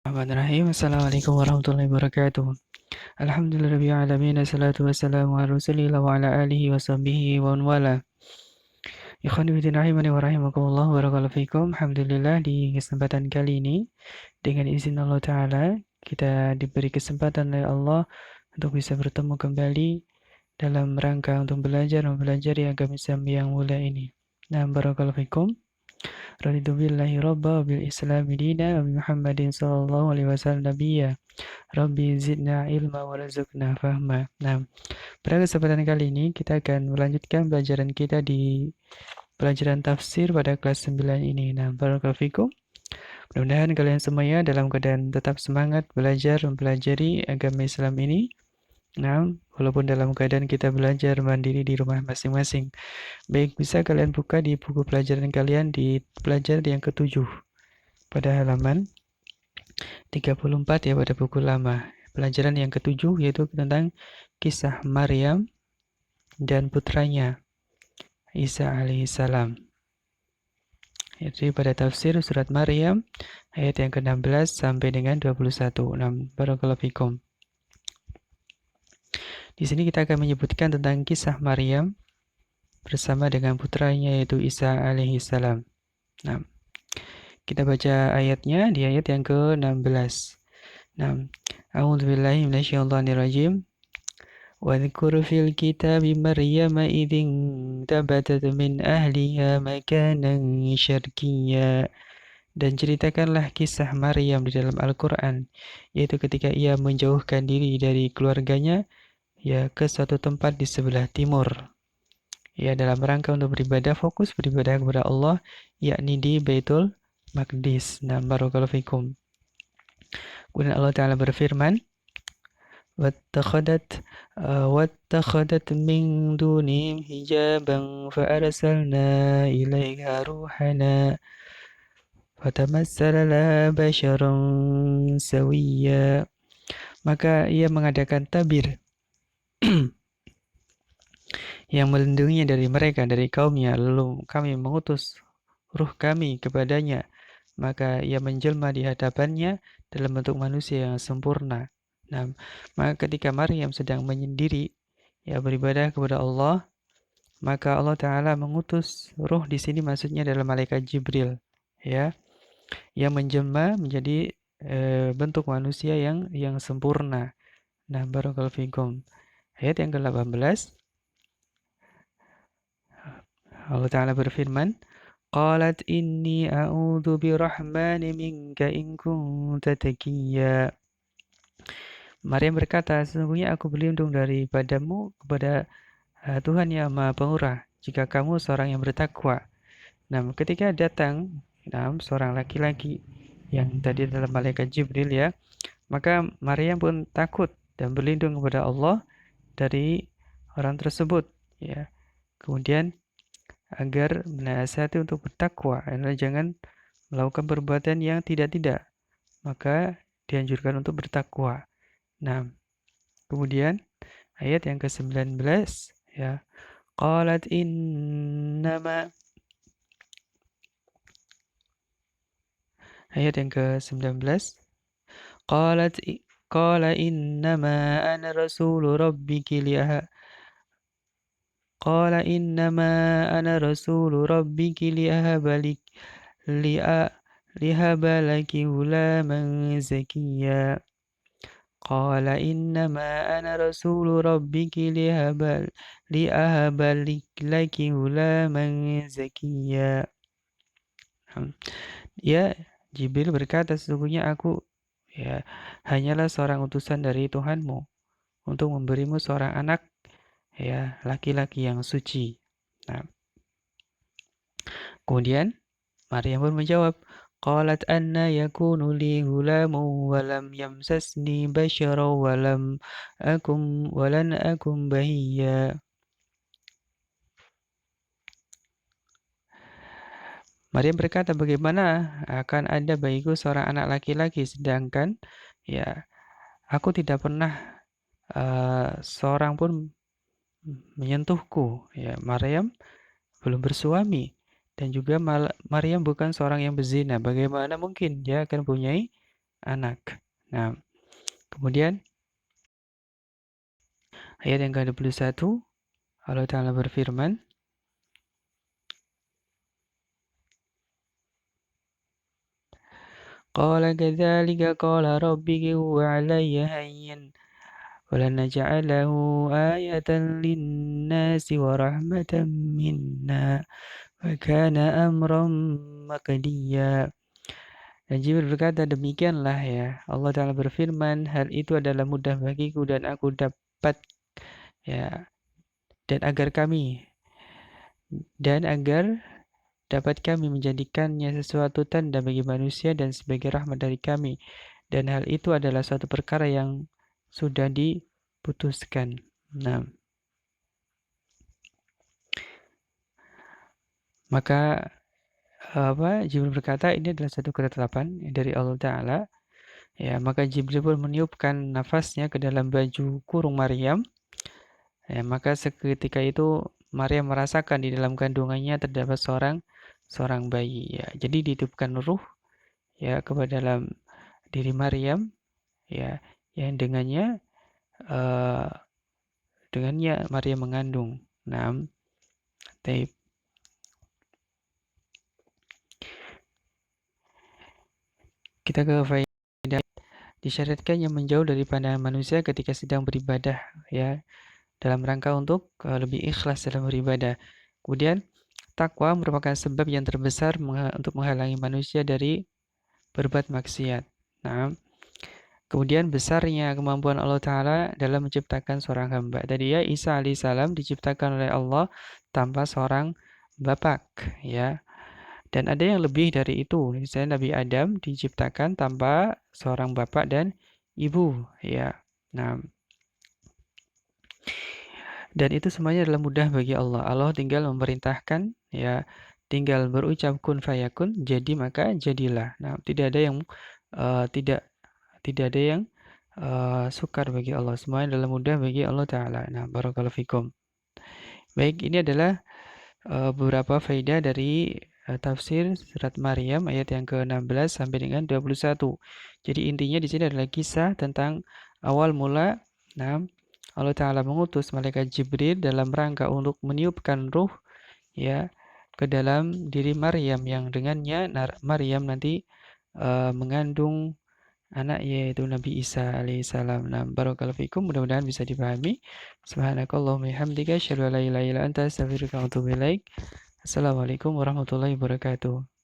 Bismillahirrahmanirrahim. Assalamualaikum warahmatullahi wabarakatuh. Alhamdulillahirabbil alamin. Wassalatu wassalamu ala Rasulillah wa ala alihi wa sahbihi wa man wala. Ikhwani fillah rahimani wa rahimakumullah wa barakallahu fikum. Alhamdulillah di kesempatan kali ini dengan izin Allah taala kita diberi kesempatan oleh Allah untuk bisa bertemu kembali dalam rangka untuk belajar mempelajari agama Islam yang mulia ini. Nah, barakallahu fikum. Raditu billahi rabba wa bil islami dina wa bi Muhammadin sallallahu alaihi wasallam nabiyya. Rabbi zidna ilma warzuqna fahma. Nah, pada kesempatan kali ini kita akan melanjutkan pelajaran kita di pelajaran tafsir pada kelas 9 ini. Nah, barakallahu fikum. Mudah-mudahan kalian semuanya dalam keadaan tetap semangat belajar mempelajari agama Islam ini. Nah, walaupun dalam keadaan kita belajar mandiri di rumah masing-masing. Baik, bisa kalian buka di buku pelajaran kalian di pelajaran yang ketujuh pada halaman 34 ya, pada buku lama. Pelajaran yang ketujuh yaitu tentang kisah Maryam dan putranya Isa alaihissalam. Jadi pada tafsir surat Maryam ayat yang ke-16 sampai dengan 21. Barakallahu fikum. Di sini kita akan menyebutkan tentang kisah Maryam bersama dengan putranya yaitu Isa alaihissalam. Nah, kita baca ayatnya di ayat yang ke-16. Nah, a'udzubillahi minasyaitonirrajim. واذكر في الكتاب مريم إذ انتبذت من أهلها مكانا شرقيا. Dan ceritakanlah kisah Maryam di dalam Al-Quran, yaitu ketika ia menjauhkan diri dari keluarganya, ya ke suatu tempat di sebelah timur, ya dalam rangka untuk beribadah, fokus beribadah kepada Allah, yakni di Baitul Maqdis. Nah, barakallahu fikum. Kemudian Allah Ta'ala berfirman, واتخذت من دونهم حجابا فأرسلنا إليها روحنا فتمثل لها بشرا سويا. Maka ia mengadakan tabir yang melindunginya dari mereka, dari kaumnya. Lalu kami mengutus ruh kami kepadanya, maka ia menjelma di hadapannya dalam bentuk manusia yang sempurna. Nah, maka ketika Maryam sedang menyendiri, ya beribadah kepada Allah, maka Allah Ta'ala mengutus ruh, di sini maksudnya adalah malaikat Jibril, ya, yang menjelma menjadi bentuk manusia yang sempurna. Nah, barakallahu fikum. Ayat yang ke-18, Allah Ta'ala berfirman, Qalat inni a'udhu birrahmani minka in kunta taqiyya. Maryam berkata, sesungguhnya aku berlindung daripadamu kepada Tuhan yang Maha Pemurah, jika kamu seorang yang bertakwa. Nah, ketika datang seorang laki-laki yang tadi adalah malaikat Jibril, ya, maka Maryam pun takut dan berlindung kepada Allah dari orang tersebut, ya. Kemudian agar menasihati untuk bertakwa, jangan melakukan perbuatan yang tidak-tidak, maka dianjurkan untuk bertakwa. Nah, kemudian ayat yang ke-19, ya. Qalat innama. Ayat yang ke-19. Qala innama ana rasulu rabbiki Qala innama ana rasulu rabbiki lihaba laki ghulaman zakiyya. Qala innama ana rasulu rabbiki liahaba laki ghulaman zakiyya. Ya, Jibril berkata, sesungguhnya aku, ya, hanyalah seorang utusan dari Tuhanmu untuk memberimu seorang anak, ya, laki-laki yang suci. Nah, kemudian Maryam pun menjawab, Qalat anna yakunu li ghulamun wa lam yamsasni basharan walan akum bahiyya. Maryam berkata, bagaimana akan ada bagiku seorang anak laki-laki, sedangkan, ya, aku tidak pernah seorang pun menyentuhku. Ya, Maryam belum bersuami dan juga Maryam bukan seorang yang berzina. Bagaimana mungkin dia akan mempunyai anak. Nah, kemudian ayat yang ke-21 Allah Ta'ala berfirman, Qala kadzalika qala rabbiki huwa alayya hayyin walanaj'alahu ayatan linnasi wa rahmatan minna wa kana amran maqdiya. Dan Jibril berkata, demikianlah ya. Allah Ta'ala berfirman, hal itu adalah mudah bagiku dan aku dapat ya dan agar dapat kami menjadikannya sesuatu tanda bagi manusia dan sebagai rahmat dari kami. Dan hal itu adalah suatu perkara yang sudah diputuskan. Nah, maka Jibril berkata ini adalah satu ketetapan dari Allah Ta'ala. Ya, maka Jibril pun meniupkan nafasnya ke dalam baju kurung Maryam. Ya, maka seketika itu Maryam merasakan di dalam kandungannya terdapat seorang bayi. Ya, jadi ditiupkan ruh ya kepada dalam diri Maryam ya yang eh, dengannya Maryam mengandung. Nah, taib. Kita ke faedah disyariatkannya menjauh dari pandangan manusia ketika sedang beribadah ya dalam rangka untuk lebih ikhlas dalam beribadah. Kemudian takwa merupakan sebab yang terbesar untuk menghalangi manusia dari berbuat maksiat. Nah, kemudian besarnya kemampuan Allah Ta'ala dalam menciptakan seorang hamba. Tadi ya, Isa alaihissalam diciptakan oleh Allah tanpa seorang bapak. Ya. Dan ada yang lebih dari itu. Misalnya Nabi Adam diciptakan tanpa seorang bapak dan ibu. Ya. Nah, dan itu semuanya adalah mudah bagi Allah. Allah tinggal memerintahkan, ya, tinggal berucap kun fayakun, jadi maka jadilah. Nah, tidak ada yang tidak ada yang sukar bagi Allah. Semuanya adalah mudah bagi Allah Ta'ala. Nah, barakallahu fikum. Baik, ini adalah beberapa faedah dari tafsir surat Maryam ayat yang ke-16 sampai dengan 21. Jadi intinya di sini adalah kisah tentang awal mula nah, Allah Ta'ala mengutus malaikat Jibril dalam rangka untuk meniupkan ruh ya ke dalam diri Maryam yang dengannya Maryam nanti mengandung anak yaitu Nabi Isa alaihissalam. Nah, barakallahu fikum, mudah-mudahan bisa dipahami. Subhanakallahumma hamdika asyhadu an la ilaha illa anta astaghfiruka wa atubu ilaik. Assalamualaikum warahmatullahi wabarakatuh.